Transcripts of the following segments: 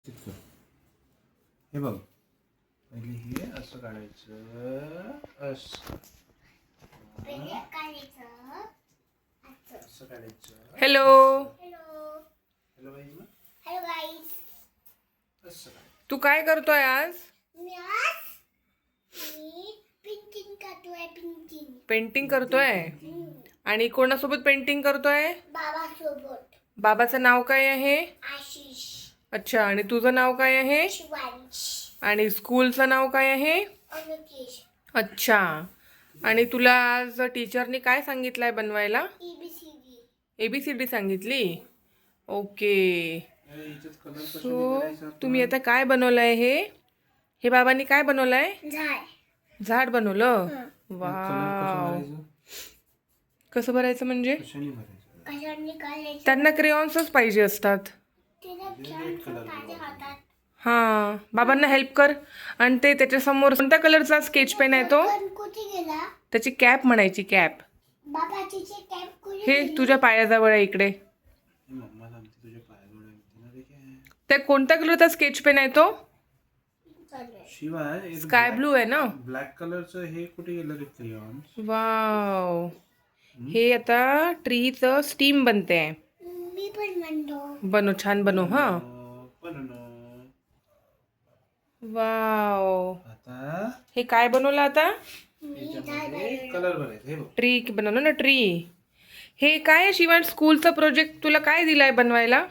हे बघ, पहिले हे असं काढायचं, असं काढायचं. Hello hello guys. असं काढायचं. तू काय करतोय आज? पेंटिंग करतोय. आणि कोणासोबत पेंटिंग करतोय? बाबासोबत. बाबाचं नाव काय आहे? आशिष. अच्छा, आणि तुझं नाव काय आहे? शिवांश. आणि स्कूलचं नाव काय आहे? अनुकेश. अच्छा, आणि तुला आज टीचरनी काय सांगितलंय बनवायला? ABCD. ABCD सांगितली. ओके, याच्यात कलर कशाने सो करायचा आपण? तुम्ही आता काय बनवलंय? हे बाबांनी काय बनवलंय? झाड बनवलं. कलर कसं वाव, भरायचं? कसं भरायचं म्हणजे? कशाने भरायचं? कशाने काढायचं? त्यांना क्रेयॉन्सच पाहिजे असतात. त्याला छान माझ्या हातात. हां, बाबांना हेल्प कर. आणि ते त्याच्यासमोर कोणत्या कलरचा स्केच पेन आहे तो? पण कुठे गेला? त्याची कॅप म्हणायची, कॅप. बाबाची कॅप कुठे हे गेली? तुझ्या पायाजवळ आहे इकडे. मम्मा सांगते तुझ्या पायाजवळ आहे काय? त्या कोणत्या कलरचा स्केच पेन आहे तो? चालू आहे. शिवाय स्काय ब्लू आहे ना? ब्लॅक कलरचं हे कुठे गेलं रे क्रेयॉन? वाव, हे आता ट्रीचं स्टीम बनते. मी पण म्हणतो. बनव, छान बनव. हा, पण वाव. आता हे काय बनवलं आता? याच्यामध्ये कलर भरायचं. हे बघ, ट्री बनवलं ना, ट्री. हे काय शिवान, स्कूलचा प्रोजेक्ट तुला काय दिलाय बनवायला?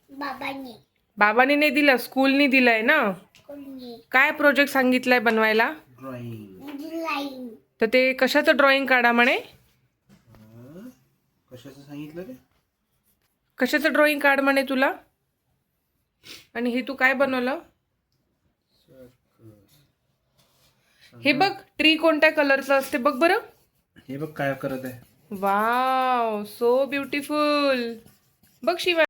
बाबांनी. बाबांनी नाही दिला, स्कूलनी दिलाय ना. कोणी? काय प्रोजेक्ट सांगितलाय बनवायला? ड्रॉइंग. लाईन. तर ते कशाचं ड्रॉइंग काढा म्हणे? कशाचं सांगितलं रे? कशाचं ड्रॉइंग काढ म्हणे तुला? आणि हे तू काय बनवलं? हे बघ, ट्री कोणत्या कलरचं असते बघ बरं. हे बघ काय करत आहे. Wow, so beautiful. बघ शिवा,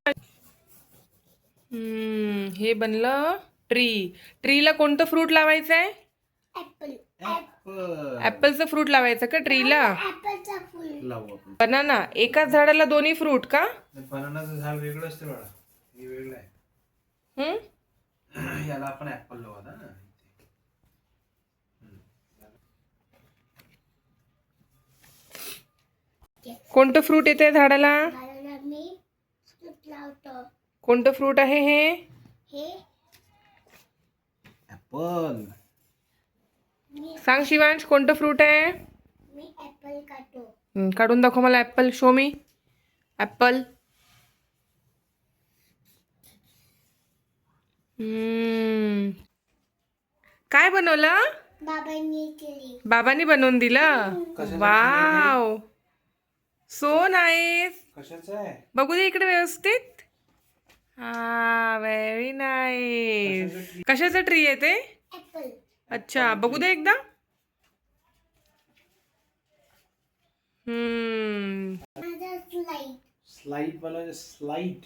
हे बनलं ट्री. ट्रीला कोणतं फ्रूट लावायचं आहे? ऍपल. ऍपलचं फ्रूट लावायचं का ट्रीला? ऍपलचा फुल. लावू आपण. बनाना. एकाच झाडाला दोन्ही फ्रूट का? बनानाचं झाड वेगळं असते बाळा, हे वेगळं आहे. याला आपण ऍपल लावू आता ना. कोणतं फ्रूट येते झाडाला? झाडाला मी फ्रूट लावतो. कोणतं फ्रूट आहे हे? हे ऍपल. सांग शिवांश, कोणतं फ्रूट आहे? मी ऍपल काढतो. काढून दाखव मला ऍपल. शो मी ऍपल. काय बनवलं? बाबांनी केली. बाबांनी बनवून दिलं. Wow, so nice. कशाचं आहे? बघू दे इकडे व्यवस्थित. हा, व्हेरी नाईस. कशाचं ट्री आहे ते? ऍपल. अच्छा, बघू दे एकदा. माझा स्लाईड. स्लाइड बनवायचं. स्लाइड.